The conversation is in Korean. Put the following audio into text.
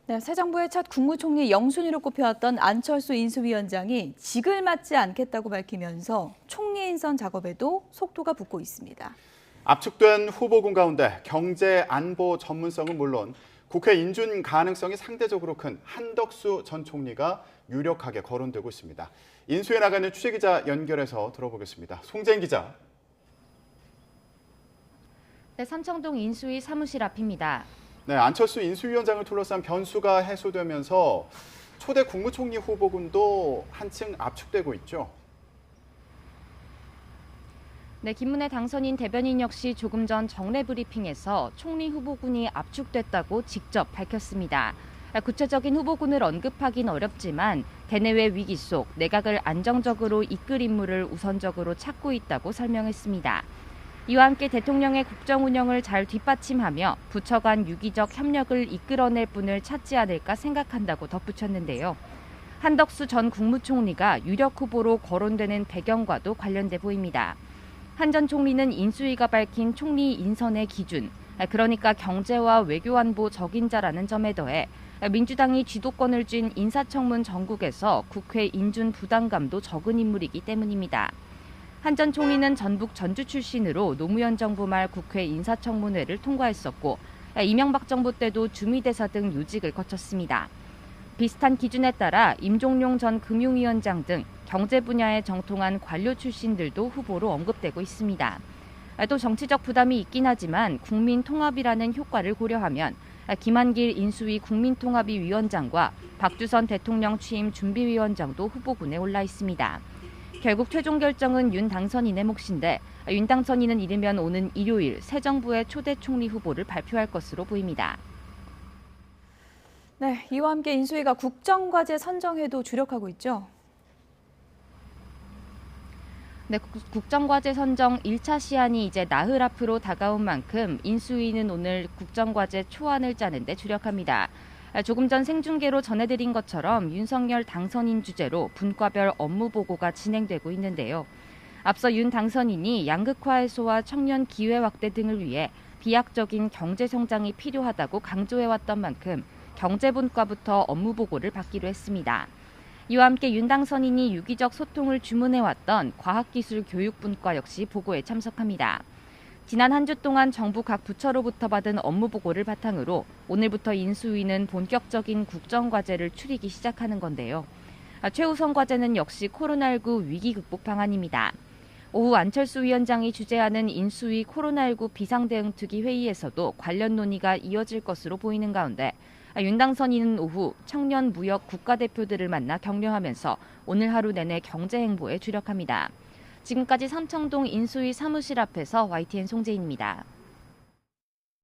네, 새 정부의 첫 국무총리 영순위로 꼽혀왔던 안철수 인수위원장이 직을 맡지 않겠다고 밝히면서 총리 인선 작업에도 속도가 붙고 있습니다. 압축된 후보군 가운데 경제 안보 전문성은 물론 국회 인준 가능성이 상대적으로 큰 한덕수 전 총리가 유력하게 거론되고 있습니다. 인수에 나가는 취재기자 연결해서 들어보겠습니다. 송재인 기자. 네, 삼청동 인수위 사무실 앞입니다. 네, 안철수 인수위원장을 둘러싼 변수가 해소되면서 초대 국무총리 후보군도 한층 압축되고 있죠. 네, 김문혜 당선인 대변인 역시 조금 전 정례 브리핑에서 총리 후보군이 압축됐다고 직접 밝혔습니다. 구체적인 후보군을 언급하긴 어렵지만 대내외 위기 속 내각을 안정적으로 이끌 인물을 우선적으로 찾고 있다고 설명했습니다. 이와 함께 대통령의 국정 운영을 잘 뒷받침하며 부처 간 유기적 협력을 이끌어낼 분을 찾지 않을까 생각한다고 덧붙였는데요. 한덕수 전 국무총리가 유력 후보로 거론되는 배경과도 관련돼 보입니다. 한 전 총리는 인수위가 밝힌 총리 인선의 기준, 그러니까 경제와 외교안보 적임자라는 점에 더해 민주당이 주도권을 쥔 인사청문 전국에서 국회 인준 부담감도 적은 인물이기 때문입니다. 한 전 총리는 전북 전주 출신으로 노무현 정부 말 국회 인사청문회를 통과했었고 이명박 정부 때도 주미대사 등 요직을 거쳤습니다. 비슷한 기준에 따라 임종용 전 금융위원장 등 경제 분야에 정통한 관료 출신들도 후보로 언급되고 있습니다. 또 정치적 부담이 있긴 하지만 국민통합이라는 효과를 고려하면 김한길 인수위 국민통합위 위원장과 박주선 대통령 취임 준비위원장도 후보군에 올라 있습니다. 결국 최종 결정은 윤 당선인의 몫인데 윤 당선인은 이르면 오는 일요일 새 정부의 초대 총리 후보를 발표할 것으로 보입니다. 네, 이와 함께 인수위가 국정과제 선정에도 주력하고 있죠. 네, 국정과제 선정 1차 시한이 이제 나흘 앞으로 다가온 만큼 인수위는 오늘 국정과제 초안을 짜는 데 주력합니다. 조금 전 생중계로 전해드린 것처럼 윤석열 당선인 주재로 분과별 업무 보고가 진행되고 있는데요. 앞서 윤 당선인이 양극화 해소와 청년 기회 확대 등을 위해 비약적인 경제 성장이 필요하다고 강조해왔던 만큼 경제 분과부터 업무 보고를 받기로 했습니다. 이와 함께 윤 당선인이 유기적 소통을 주문해왔던 과학기술교육분과 역시 보고에 참석합니다. 지난 한 주 동안 정부 각 부처로부터 받은 업무 보고를 바탕으로 오늘부터 인수위는 본격적인 국정과제를 추리기 시작하는 건데요. 최우선 과제는 역시 코로나19 위기 극복 방안입니다. 오후 안철수 위원장이 주재하는 인수위 코로나19 비상대응특위 회의에서도 관련 논의가 이어질 것으로 보이는 가운데 윤 당선인은 오후 청년 무역 국가대표들을 만나 격려하면서 오늘 하루 내내 경제 행보에 주력합니다. 지금까지 삼청동 인수위 사무실 앞에서 YTN 송재인입니다.